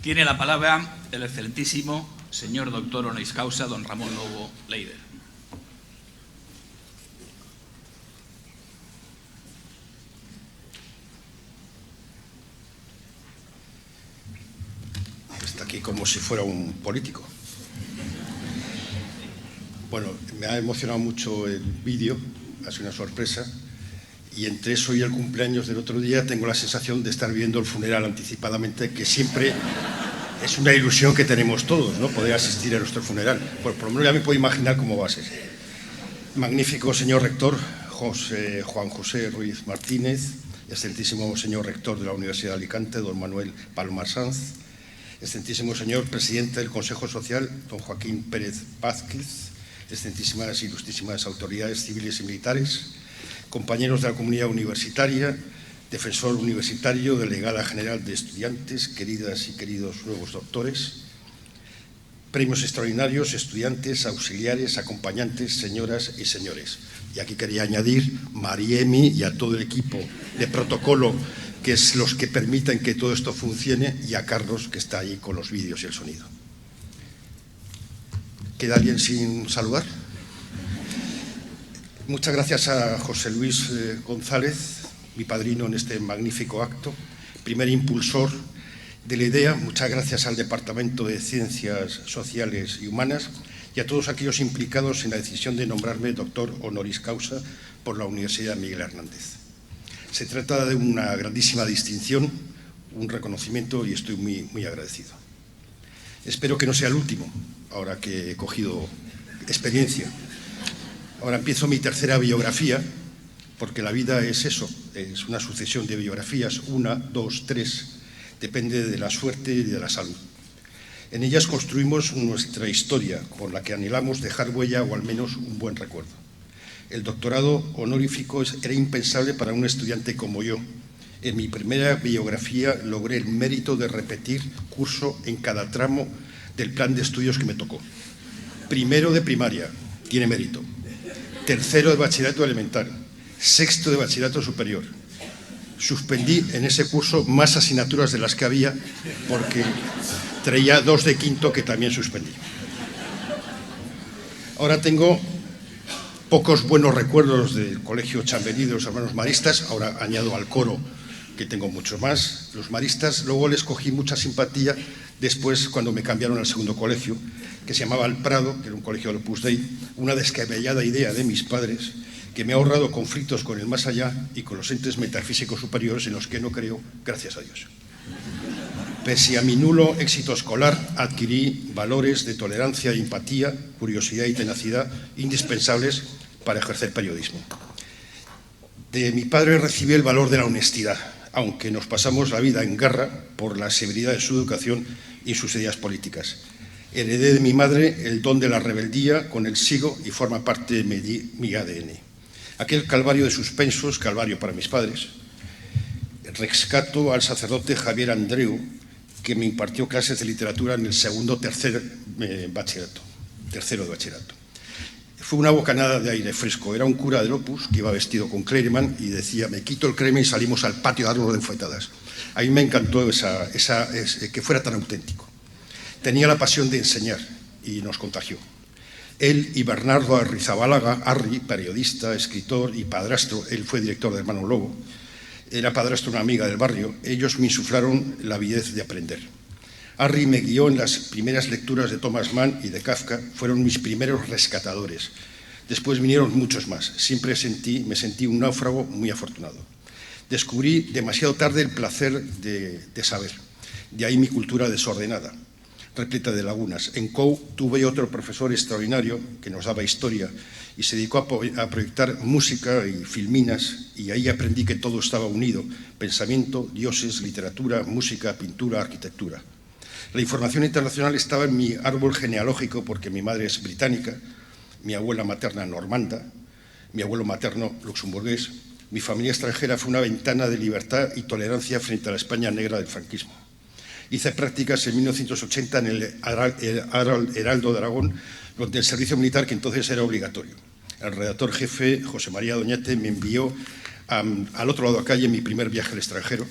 Tiene la palabra el excelentísimo señor doctor honoris causa, don Ramón Lobo Leider. Está aquí como si fuera un político. Bueno, me ha emocionado mucho el vídeo, ha sido una sorpresa. Y entre eso y el cumpleaños del otro día tengo la sensación de estar viendo el funeral anticipadamente, que siempre es una ilusión que tenemos todos, ¿no? Poder asistir a nuestro funeral. Por lo menos ya me puedo imaginar cómo va a ser. Magnífico señor rector, Juan José Ruiz Martínez, excelentísimo señor rector de la Universidad de Alicante, don Manuel Palomar Sanz, excelentísimo señor presidente del Consejo Social, don Joaquín Pérez Vázquez, excelentísimas e ilustrísimas autoridades civiles y militares, compañeros de la comunidad universitaria, defensor universitario, delegada general de estudiantes, queridas y queridos nuevos doctores, premios extraordinarios, estudiantes, auxiliares, acompañantes, señoras y señores. Y aquí quería añadir Mariemi y a todo el equipo de protocolo, que es los que permiten que todo esto funcione, y a Carlos, que está ahí con los vídeos y el sonido. ¿Queda alguien sin saludar? Muchas gracias a José Luis González, mi padrino en este magnífico acto, primer impulsor de la idea. Muchas gracias al Departamento de Ciencias Sociales y Humanas y a todos aquellos implicados en la decisión de nombrarme doctor honoris causa por la Universidad Miguel Hernández. Se trata de una grandísima distinción, un reconocimiento, y estoy muy agradecido. Espero que no sea el último, ahora que he cogido experiencia. Ahora empiezo mi tercera biografía, porque la vida es eso, es una sucesión de biografías, 1, 2, 3, depende de la suerte y de la salud. En ellas construimos nuestra historia, con la que anhelamos dejar huella o al menos un buen recuerdo. El doctorado honorífico era impensable para un estudiante como yo. En mi primera biografía logré el mérito de repetir curso en cada tramo del plan de estudios que me tocó. Primero de primaria, tiene mérito. Tercero de bachillerato elemental, sexto de bachillerato superior. Suspendí en ese curso más asignaturas de las que había porque traía 2 de quinto que también suspendí. Ahora tengo pocos buenos recuerdos del Colegio Chamberí de los Hermanos Maristas, ahora añado al coro que tengo muchos más. Los maristas, luego les cogí mucha simpatía después cuando me cambiaron al segundo colegio, que se llamaba El Prado, que era un colegio del Opus Dei, una descabellada idea de mis padres que me ha ahorrado conflictos con el más allá y con los entes metafísicos superiores en los que no creo, gracias a Dios. Pese a mi nulo éxito escolar, adquirí valores de tolerancia, empatía, curiosidad y tenacidad indispensables para ejercer periodismo. De mi padre recibí el valor de la honestidad, aunque nos pasamos la vida en guerra por la severidad de su educación y sus ideas políticas. Heredé de mi madre el don de la rebeldía, con él sigo y forma parte de mi ADN. Aquel calvario de suspensos, calvario para mis padres. Rescato al sacerdote Javier Andreu, que me impartió clases de literatura en el tercero de bachillerato. Fue una bocanada de aire fresco. Era un cura del Opus que iba vestido con Cleremant y decía: me quito el crema y salimos al patio a darnos de enfrentadas. A mí me encantó que fuera tan auténtico. Tenía la pasión de enseñar y nos contagió. Él y Bernardo Arrizabalaga, Arri, periodista, escritor y padrastro, él fue director de Hermano Lobo, era padrastro de una amiga del barrio, ellos me insuflaron la avidez de aprender. Arri me guió en las primeras lecturas de Thomas Mann y de Kafka, fueron mis primeros rescatadores. Después vinieron muchos más, siempre me sentí un náufrago muy afortunado. Descubrí demasiado tarde el placer de saber, de ahí mi cultura desordenada, repleta de lagunas. En COU tuve otro profesor extraordinario que nos daba historia y se dedicó a proyectar música y filminas, y ahí aprendí que todo estaba unido: pensamiento, dioses, literatura, música, pintura, arquitectura. La información internacional estaba en mi árbol genealógico porque mi madre es británica, mi abuela materna normanda, mi abuelo materno luxemburgués. Mi familia extranjera fue una ventana de libertad y tolerancia frente a la España negra del franquismo. Hice prácticas en 1980 en el Heraldo de Aragón, donde el servicio militar, que entonces era obligatorio. El redactor jefe, José María Doñate, me envió al otro lado de la calle en mi primer viaje al extranjero,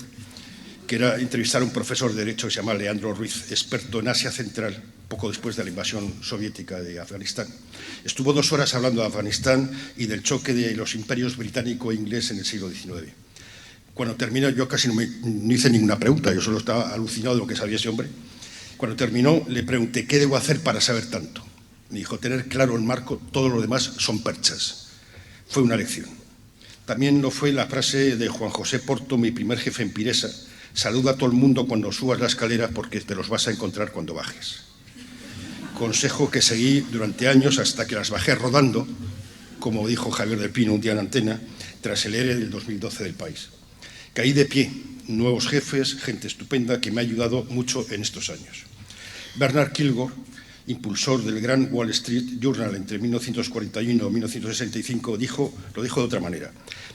que era entrevistar a un profesor de Derecho que se llama Leandro Ruiz, experto en Asia Central, poco después de la invasión soviética de Afganistán. Estuvo 2 horas hablando de Afganistán y del choque de los imperios británico e inglés en el siglo XIX. Cuando terminó, yo casi no hice ninguna pregunta, yo solo estaba alucinado de lo que sabía ese hombre. Cuando terminó, le pregunté, ¿qué debo hacer para saber tanto? Me dijo, tener claro el marco, todo lo demás son perchas. Fue una lección. También lo fue la frase de Juan José Porto, mi primer jefe en Piresa, saluda a todo el mundo cuando subas la escalera porque te los vas a encontrar cuando bajes. Consejo que seguí durante años hasta que las bajé rodando, como dijo Javier del Pino un día en Antena, tras el ERE del 2012 del País. Caí de pie, nuevos jefes, gente estupenda que me ha ayudado mucho en estos años. Bernard Kilgore, impulsor del gran Wall Street Journal entre 1941 y 1965, lo dijo de otra manera.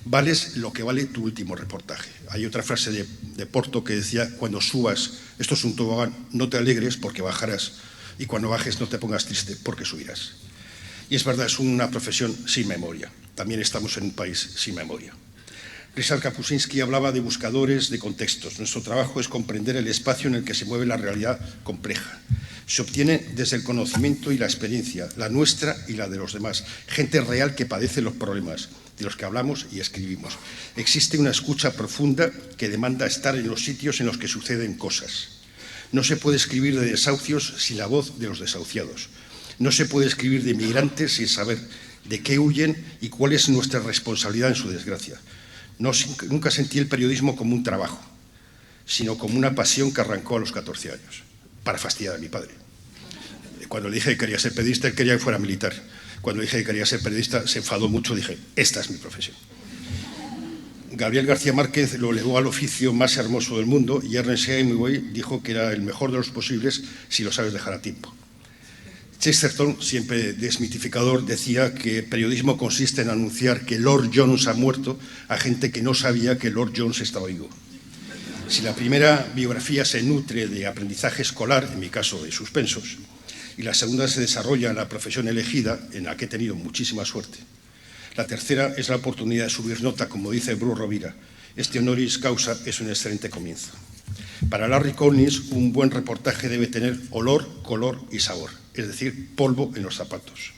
Vales lo que vale tu último reportaje. Hay otra frase de Porto que decía, cuando subas, esto es un tobogán, no te alegres porque bajarás, y cuando bajes no te pongas triste porque subirás. Y es verdad, es una profesión sin memoria. También estamos en un país sin memoria. Ryszard Kapuscinski hablaba de buscadores de contextos. Nuestro trabajo es comprender el espacio en el que se mueve la realidad compleja. Se obtiene desde el conocimiento y la experiencia, la nuestra y la de los demás. Gente real que padece los problemas de los que hablamos y escribimos. Existe una escucha profunda que demanda estar en los sitios en los que suceden cosas. No se puede escribir de desahucios sin la voz de los desahuciados. No se puede escribir de migrantes sin saber de qué huyen y cuál es nuestra responsabilidad en su desgracia. Nunca sentí el periodismo como un trabajo, sino como una pasión que arrancó a los 14 años, para fastidiar a mi padre. Cuando le dije que quería ser periodista, él quería que fuera militar. Cuando le dije que quería ser periodista, se enfadó mucho, dije, esta es mi profesión. Gabriel García Márquez lo elevó al oficio más hermoso del mundo y Ernest Hemingway dijo que era el mejor de los posibles si lo sabes dejar a tiempo. Chesterton, siempre desmitificador, decía que periodismo consiste en anunciar que Lord Jones ha muerto a gente que no sabía que Lord Jones estaba vivo. Si la primera biografía se nutre de aprendizaje escolar, en mi caso de suspensos, y la segunda se desarrolla en la profesión elegida, en la que he tenido muchísima suerte, la tercera es la oportunidad de subir nota, como dice Bru Rovira. Este honoris causa es un excelente comienzo. Para Larry Collins, un buen reportaje debe tener olor, color y sabor, es decir, polvo en los zapatos.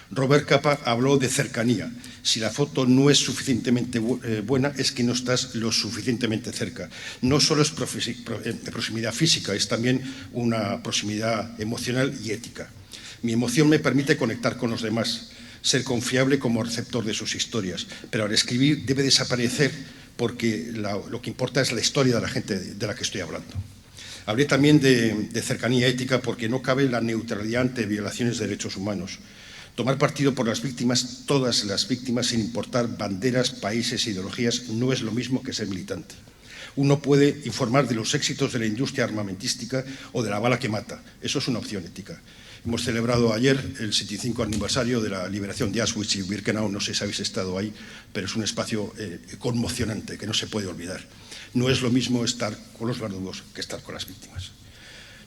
Robert Capa habló de cercanía. Si la foto no es suficientemente buena, es que no estás lo suficientemente cerca. No solo es proximidad física, es también una proximidad emocional y ética. Mi emoción me permite conectar con los demás, ser confiable como receptor de sus historias, pero al escribir debe desaparecer porque lo que importa es la historia de la gente de la que estoy hablando. Hablé también de cercanía ética porque no cabe la neutralidad ante violaciones de derechos humanos. Tomar partido por las víctimas, todas las víctimas, sin importar banderas, países, ideologías, no es lo mismo que ser militante. Uno puede informar de los éxitos de la industria armamentística o de la bala que mata. Eso es una opción ética. Hemos celebrado ayer el 75 aniversario de la liberación de Auschwitz y Birkenau. No sé si habéis estado ahí, pero es un espacio conmocionante que no se puede olvidar. No es lo mismo estar con los verdugos que estar con las víctimas.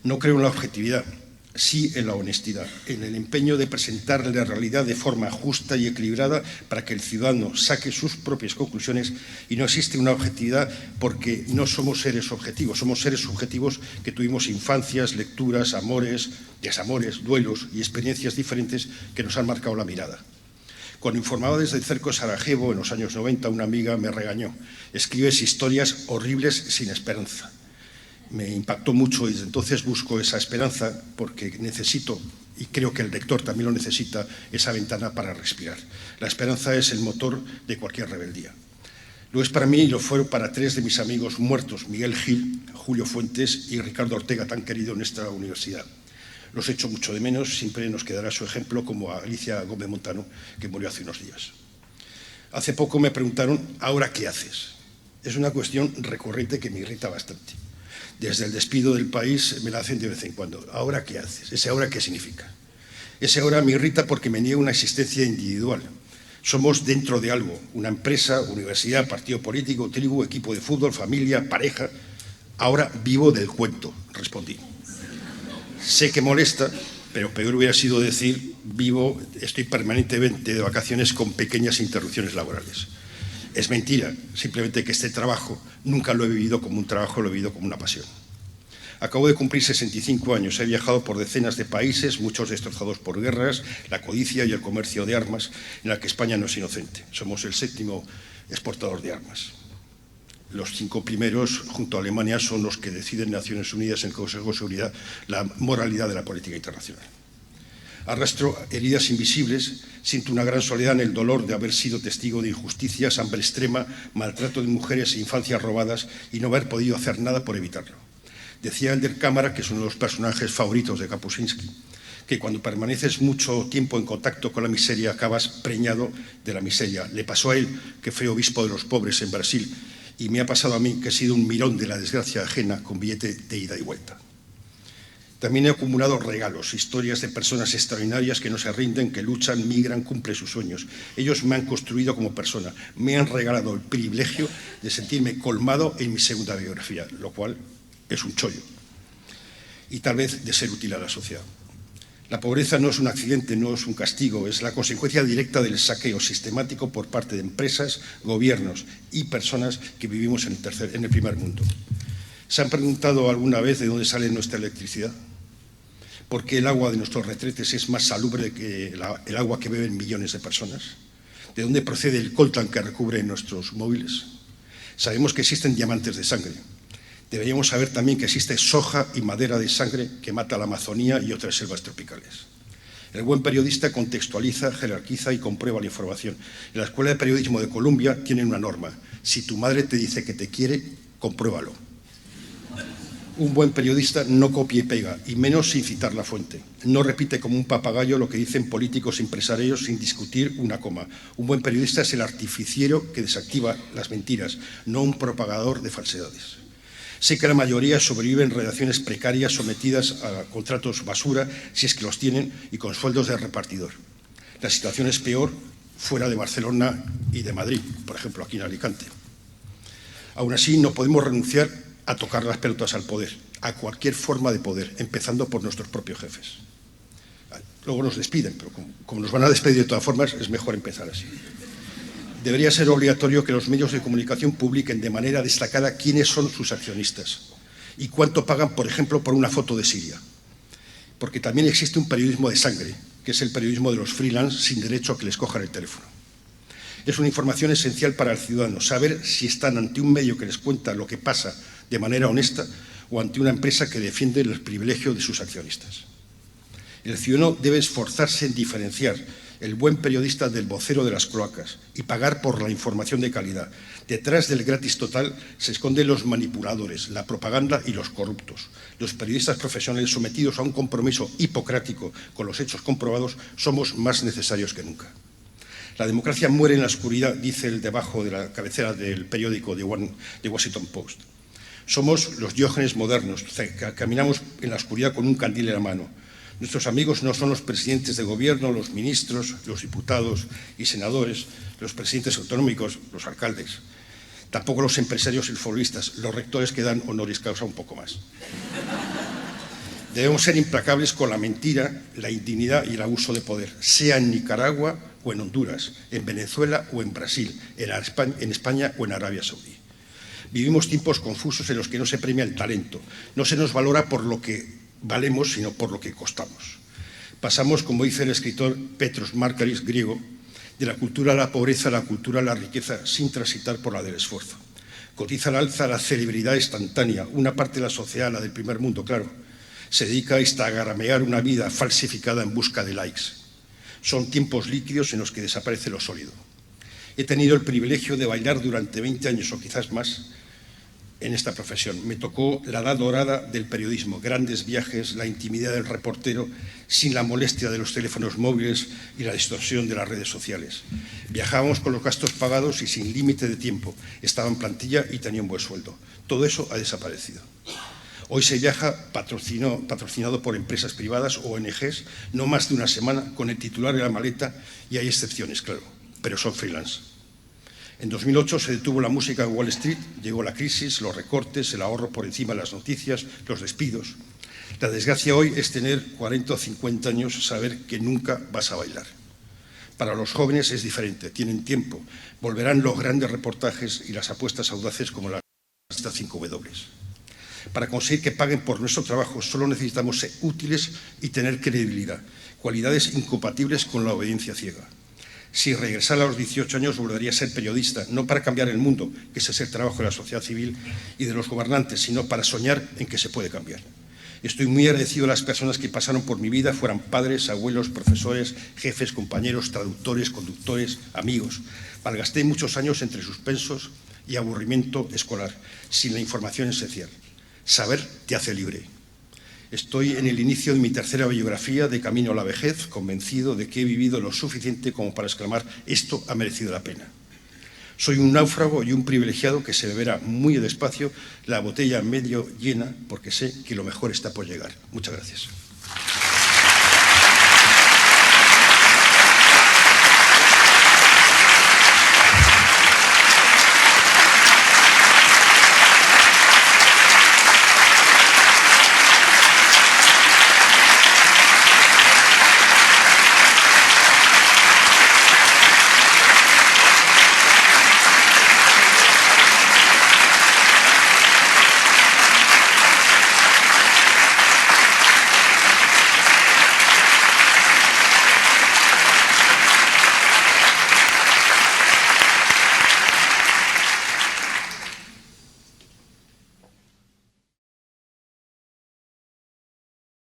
No creo en la objetividad, sí en la honestidad, en el empeño de presentar la realidad de forma justa y equilibrada para que el ciudadano saque sus propias conclusiones, y no existe una objetividad porque no somos seres objetivos, somos seres subjetivos que tuvimos infancias, lecturas, amores, desamores, duelos y experiencias diferentes que nos han marcado la mirada. Cuando informaba desde el cerco de Sarajevo en los años 90, una amiga me regañó: escribes historias horribles sin esperanza. Me impactó mucho y desde entonces busco esa esperanza porque necesito, y creo que el lector también lo necesita, esa ventana para respirar. La esperanza es el motor de cualquier rebeldía. Lo es para mí y lo fue para 3 de mis amigos muertos, Miguel Gil, Julio Fuentes y Ricardo Ortega, tan querido en esta universidad. Los echo mucho de menos, siempre nos quedará su ejemplo, como a Alicia Gómez Montano, que murió hace unos días. Hace poco me preguntaron, ¿ahora qué haces? Es una cuestión recurrente que me irrita bastante. Desde el despido del País me la hacen de vez en cuando. ¿Ahora qué haces? ¿Ese ahora qué significa? Ese ahora me irrita porque me niega una existencia individual. Somos dentro de algo, una empresa, universidad, partido político, tribu, equipo de fútbol, familia, pareja. Ahora vivo del cuento, respondí. Sé que molesta, pero peor hubiera sido decir estoy permanentemente de vacaciones con pequeñas interrupciones laborales. Es mentira, simplemente que este trabajo nunca lo he vivido como un trabajo, lo he vivido como una pasión. Acabo de cumplir 65 años, he viajado por decenas de países, muchos destrozados por guerras, la codicia y el comercio de armas, en la que España no es inocente. Somos el 7º exportador de armas. Los 5 primeros, junto a Alemania, son los que deciden Naciones Unidas en el Consejo de Seguridad la moralidad de la política internacional. Arrastro heridas invisibles, siento una gran soledad en el dolor de haber sido testigo de injusticias, hambre extrema, maltrato de mujeres e infancias robadas y no haber podido hacer nada por evitarlo. Decía Elder Cámara, que es uno de los personajes favoritos de Kapuscinski, que cuando permaneces mucho tiempo en contacto con la miseria acabas preñado de la miseria. Le pasó a él, que fue obispo de los pobres en Brasil, y me ha pasado a mí, que he sido un mirón de la desgracia ajena con billete de ida y vuelta. También he acumulado regalos, historias de personas extraordinarias que no se rinden, que luchan, migran, cumplen sus sueños. Ellos me han construido como persona, me han regalado el privilegio de sentirme colmado en mi segunda biografía, lo cual es un chollo, y tal vez de ser útil a la sociedad. La pobreza no es un accidente, no es un castigo, es la consecuencia directa del saqueo sistemático por parte de empresas, gobiernos y personas que vivimos en el primer mundo. ¿Se han preguntado alguna vez de dónde sale nuestra electricidad? ¿Por qué el agua de nuestros retretes es más salubre que el agua que beben millones de personas? ¿De dónde procede el coltan que recubre nuestros móviles? Sabemos que existen diamantes de sangre. Deberíamos saber también que existe soja y madera de sangre que mata la Amazonía y otras selvas tropicales. El buen periodista contextualiza, jerarquiza y comprueba la información. En la Escuela de Periodismo de Columbia tienen una norma. Si tu madre te dice que te quiere, compruébalo. Un buen periodista no copia y pega, y menos sin citar la fuente. No repite como un papagayo lo que dicen políticos y empresarios sin discutir una coma. Un buen periodista es el artificiero que desactiva las mentiras, no un propagador de falsedades. Sé que la mayoría sobreviven en redacciones precarias sometidas a contratos basura, si es que los tienen, y con sueldos de repartidor. La situación es peor fuera de Barcelona y de Madrid, por ejemplo, aquí en Alicante. Aún así, no podemos renunciar a tocar las pelotas al poder, a cualquier forma de poder, empezando por nuestros propios jefes. Luego nos despiden, pero como nos van a despedir de todas formas, es mejor empezar así. Debería ser obligatorio que los medios de comunicación publiquen de manera destacada quiénes son sus accionistas y cuánto pagan, por ejemplo, por una foto de Siria. Porque también existe un periodismo de sangre, que es el periodismo de los freelance sin derecho a que les cojan el teléfono. Es una información esencial para el ciudadano, saber si están ante un medio que les cuenta lo que pasa de manera honesta o ante una empresa que defiende el privilegio de sus accionistas. El ciudadano debe esforzarse en diferenciar el buen periodista del vocero de las cloacas y pagar por la información de calidad. Detrás del gratis total se esconden los manipuladores, la propaganda y los corruptos. Los periodistas profesionales sometidos a un compromiso hipocrático con los hechos comprobados somos más necesarios que nunca. La democracia muere en la oscuridad, dice el debajo de la cabecera del periódico de Washington Post. Somos los Diógenes modernos, caminamos en la oscuridad con un candil en la mano. Nuestros amigos no son los presidentes de gobierno, los ministros, los diputados y senadores, los presidentes autonómicos, los alcaldes. Tampoco los empresarios y los futbolistas, los rectores que dan honoris causa un poco más. Debemos ser implacables con la mentira, la indignidad y el abuso de poder, sea en Nicaragua o en Honduras, en Venezuela o en Brasil, en España o en Arabia Saudí. Vivimos tiempos confusos en los que no se premia el talento, no se nos valora por lo que valemos, sino por lo que costamos. Pasamos, como dice el escritor Petros Markaris, griego, de la cultura a la pobreza, a la cultura a la riqueza, sin transitar por la del esfuerzo. Cotiza al alza la celebridad instantánea, una parte de la sociedad, la del primer mundo, claro, se dedica a instagramear una vida falsificada en busca de likes. Son tiempos líquidos en los que desaparece lo sólido. He tenido el privilegio de bailar durante 20 años o quizás más en esta profesión. Me tocó la edad dorada del periodismo, grandes viajes, la intimidad del reportero, sin la molestia de los teléfonos móviles y la distorsión de las redes sociales. Viajábamos con los gastos pagados y sin límite de tiempo. Estaba en plantilla y tenía un buen sueldo. Todo eso ha desaparecido. Hoy se viaja patrocinado por empresas privadas o ONGs, no más de una semana, con el titular en la maleta, y hay excepciones, claro, pero son freelance. En 2008 se detuvo la música en Wall Street, llegó la crisis, los recortes, el ahorro por encima de las noticias, los despidos. La desgracia hoy es tener 40 o 50 años, saber que nunca vas a bailar. Para los jóvenes es diferente, tienen tiempo, volverán los grandes reportajes y las apuestas audaces como la 5W. Para conseguir que paguen por nuestro trabajo solo necesitamos ser útiles y tener credibilidad, cualidades incompatibles con la obediencia ciega. Si regresara a los 18 años volvería a ser periodista, no para cambiar el mundo, que ese es el trabajo de la sociedad civil y de los gobernantes, sino para soñar en que se puede cambiar. Estoy muy agradecido a las personas que pasaron por mi vida, fueran padres, abuelos, profesores, jefes, compañeros, traductores, conductores, amigos. Malgasté muchos años entre suspensos y aburrimiento escolar, sin la información esencial. Saber te hace libre. Estoy en el inicio de mi tercera biografía de Camino a la vejez, convencido de que he vivido lo suficiente como para exclamar: esto ha merecido la pena. Soy un náufrago y un privilegiado que se beberá muy despacio la botella medio llena porque sé que lo mejor está por llegar. Muchas gracias.